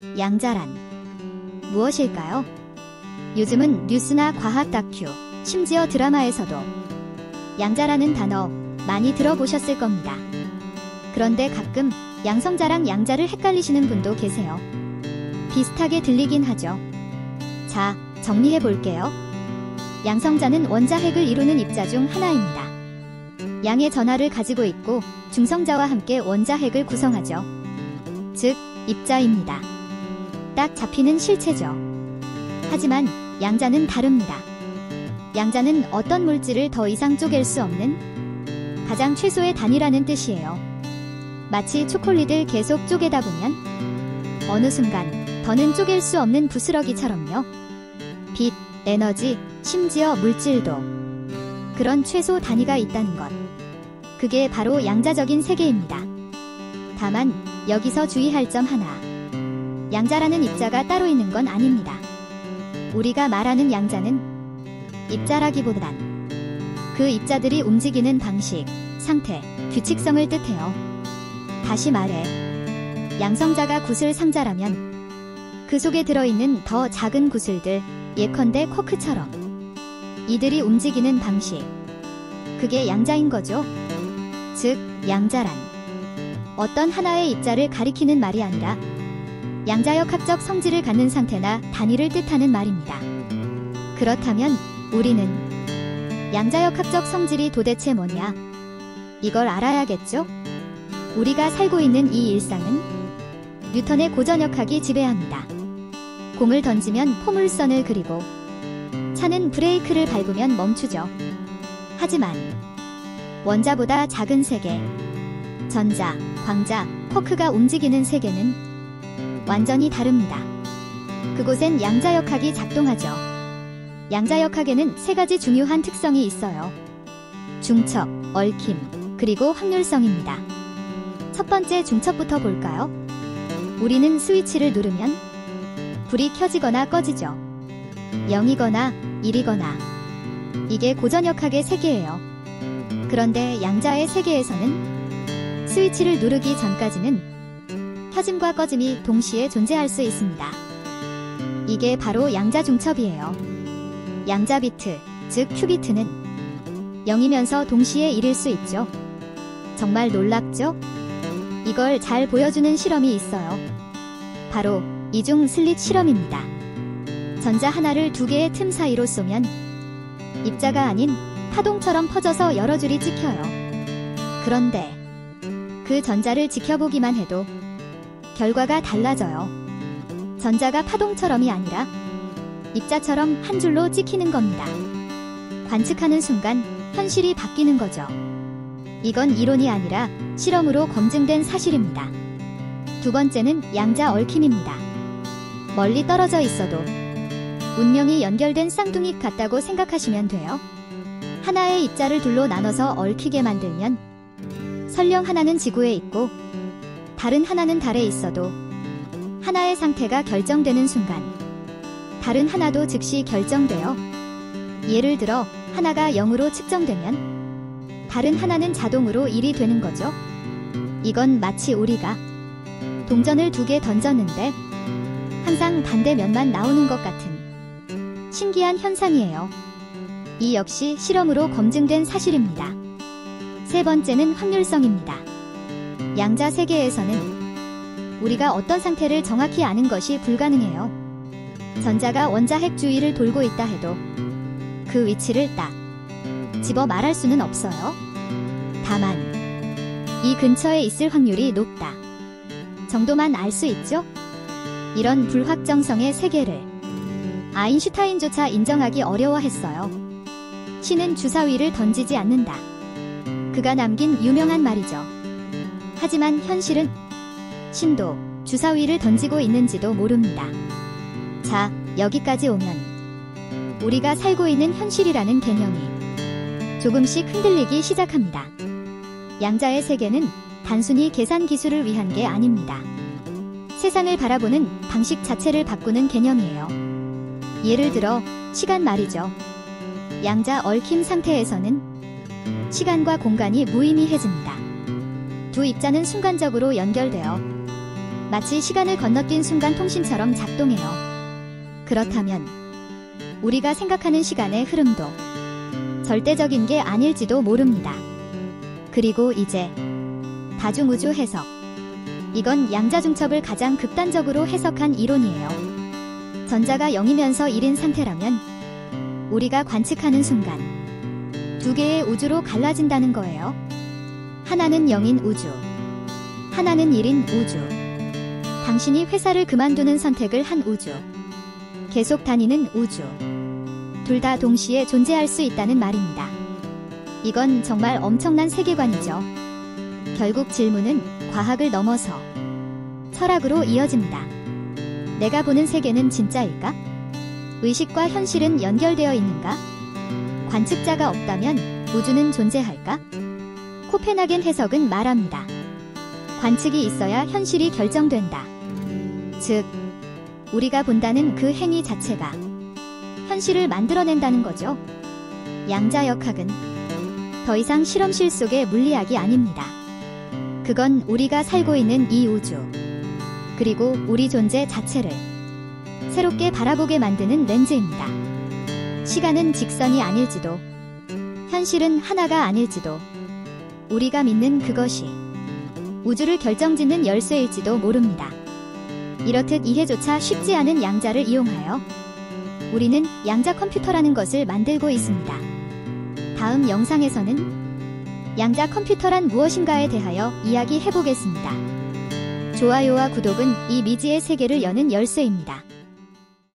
양자란 무엇일까요? 요즘은 뉴스나 과학 다큐, 심지어 드라마에서도 양자라는 단어 많이 들어보셨을 겁니다. 그런데 가끔 양성자랑 양자를 헷갈리시는 분도 계세요. 비슷하게 들리긴 하죠. 자, 정리해 볼게요. 양성자는 원자핵을 이루는 입자 중 하나입니다. 양의 전하를 가지고 있고 중성자와 함께 원자핵을 구성하죠. 즉, 입자입니다. 딱 잡히는 실체죠. 하지만 양자는 다릅니다. 양자는 어떤 물질을 더 이상 쪼갤 수 없는 가장 최소의 단위라는 뜻이에요. 마치 초콜릿을 계속 쪼개다 보면 어느 순간 더는 쪼갤 수 없는 부스러기처럼요. 빛, 에너지, 심지어 물질도 그런 최소 단위가 있다는 것. 그게 바로 양자적인 세계입니다. 다만 여기서 주의할 점 하나. 양자라는 입자가 따로 있는 건 아닙니다. 우리가 말하는 양자는 입자라기보단 그 입자들이 움직이는 방식, 상태, 규칙성을 뜻해요. 다시 말해, 양성자가 구슬 상자라면 그 속에 들어있는 더 작은 구슬들, 예컨대 쿼크처럼 이들이 움직이는 방식, 그게 양자인 거죠. 즉, 양자란 어떤 하나의 입자를 가리키는 말이 아니라 양자역학적 성질을 갖는 상태나 단위를 뜻하는 말입니다. 그렇다면 우리는 양자역학적 성질이 도대체 뭐냐? 이걸 알아야겠죠? 우리가 살고 있는 이 일상은 뉴턴의 고전역학이 지배합니다. 공을 던지면 포물선을 그리고 차는 브레이크를 밟으면 멈추죠. 하지만 원자보다 작은 세계, 전자, 광자, 쿼크가 움직이는 세계는 완전히 다릅니다. 그곳엔 양자역학이 작동하죠. 양자역학에는 세 가지 중요한 특성이 있어요. 중첩, 얽힘, 그리고 확률성입니다. 첫 번째 중첩부터 볼까요? 우리는 스위치를 누르면 불이 켜지거나 꺼지죠. 0이거나 1이거나. 이게 고전역학의 세계예요. 그런데 양자의 세계에서는 스위치를 누르기 전까지는 켜짐과 꺼짐이 동시에 존재할 수 있습니다. 이게 바로 양자 중첩이에요. 양자 비트, 즉 큐비트는 0이면서 동시에 1일 수 있죠. 정말 놀랍죠? 이걸 잘 보여주는 실험이 있어요. 바로 이중 슬릿 실험입니다. 전자 하나를 두 개의 틈 사이로 쏘면 입자가 아닌 파동처럼 퍼져서 여러 줄이 찍혀요. 그런데 그 전자를 지켜보기만 해도 결과가 달라져요. 전자가 파동처럼이 아니라 입자처럼 한 줄로 찍히는 겁니다. 관측하는 순간 현실이 바뀌는 거죠. 이건 이론이 아니라 실험으로 검증된 사실입니다. 두 번째는 양자 얽힘입니다. 멀리 떨어져 있어도 운명이 연결된 쌍둥이 같다고 생각하시면 돼요. 하나의 입자를 둘로 나눠서 얽히게 만들면 설령 하나는 지구에 있고 다른 하나는 달에 있어도 하나의 상태가 결정되는 순간 다른 하나도 즉시 결정돼요. 예를 들어 하나가 0으로 측정되면 다른 하나는 자동으로 1이 되는 거죠. 이건 마치 우리가 동전을 두 개 던졌는데 항상 반대면만 나오는 것 같은 신기한 현상이에요. 이 역시 실험으로 검증된 사실입니다. 세 번째는 확률성입니다. 양자 세계에서는 우리가 어떤 상태를 정확히 아는 것이 불가능해요. 전자가 원자핵 주위를 돌고 있다 해도 그 위치를 딱 집어 말할 수는 없어요. 다만 이 근처에 있을 확률이 높다 정도만 알 수 있죠? 이런 불확정성의 세계를 아인슈타인조차 인정하기 어려워했어요. 신은 주사위를 던지지 않는다. 그가 남긴 유명한 말이죠. 하지만 현실은 신도 주사위를 던지고 있는지도 모릅니다. 자, 여기까지 오면 우리가 살고 있는 현실이라는 개념이 조금씩 흔들리기 시작합니다. 양자의 세계는 단순히 계산 기술을 위한 게 아닙니다. 세상을 바라보는 방식 자체를 바꾸는 개념이에요. 예를 들어 시간 말이죠. 양자 얽힘 상태에서는 시간과 공간이 무의미해집니다. 두 입자는 순간적으로 연결되어 마치 시간을 건너뛴 순간 통신처럼 작동해요. 그렇다면 우리가 생각하는 시간의 흐름도 절대적인 게 아닐지도 모릅니다. 그리고 이제 다중우주 해석. 이건 양자중첩을 가장 극단적으로 해석한 이론이에요. 전자가 0이면서 1인 상태라면 우리가 관측하는 순간 두 개의 우주로 갈라진다는 거예요. 하나는 0인 우주, 하나는 1인 우주. 당신이 회사를 그만두는 선택을 한 우주, 계속 다니는 우주. 둘 다 동시에 존재할 수 있다는 말입니다. 이건 정말 엄청난 세계관이죠. 결국 질문은 과학을 넘어서 철학으로 이어집니다. 내가 보는 세계는 진짜일까? 의식과 현실은 연결되어 있는가? 관측자가 없다면 우주는 존재할까? 코펜하겐 해석은 말합니다. 관측이 있어야 현실이 결정된다. 즉, 우리가 본다는 그 행위 자체가 현실을 만들어낸다는 거죠. 양자역학은 더 이상 실험실 속의 물리학이 아닙니다. 그건 우리가 살고 있는 이 우주, 그리고 우리 존재 자체를 새롭게 바라보게 만드는 렌즈입니다. 시간은 직선이 아닐지도, 현실은 하나가 아닐지도, 우리가 믿는 그것이 우주를 결정짓는 열쇠일지도 모릅니다. 이렇듯 이해조차 쉽지 않은 양자를 이용하여 우리는 양자 컴퓨터라는 것을 만들고 있습니다. 다음 영상에서는 양자 컴퓨터란 무엇인가에 대하여 이야기해보겠습니다. 좋아요와 구독은 이 미지의 세계를 여는 열쇠입니다.